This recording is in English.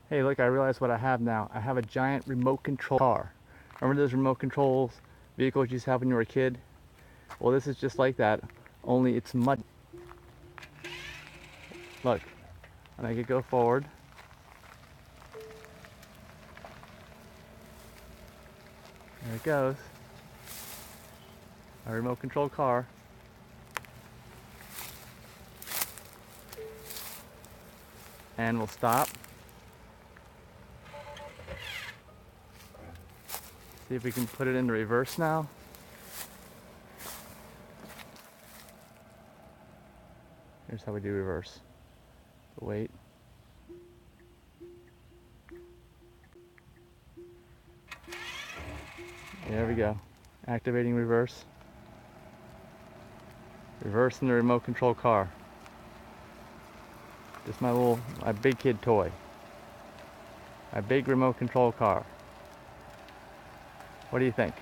Hey, look, I realize what I have now. I have a giant remote control car. Remember those remote controls vehicles you used to have when you were a kid? Well, this is just like that, only it's mud. Look, I make it go forward. There it goes. A remote control car. And we'll stop. See if we can put it into reverse now. Here's how we do reverse. Wait. There we go. Activating reverse. Reverse in the remote control car. Just my big kid toy. My big remote control car. What do you think?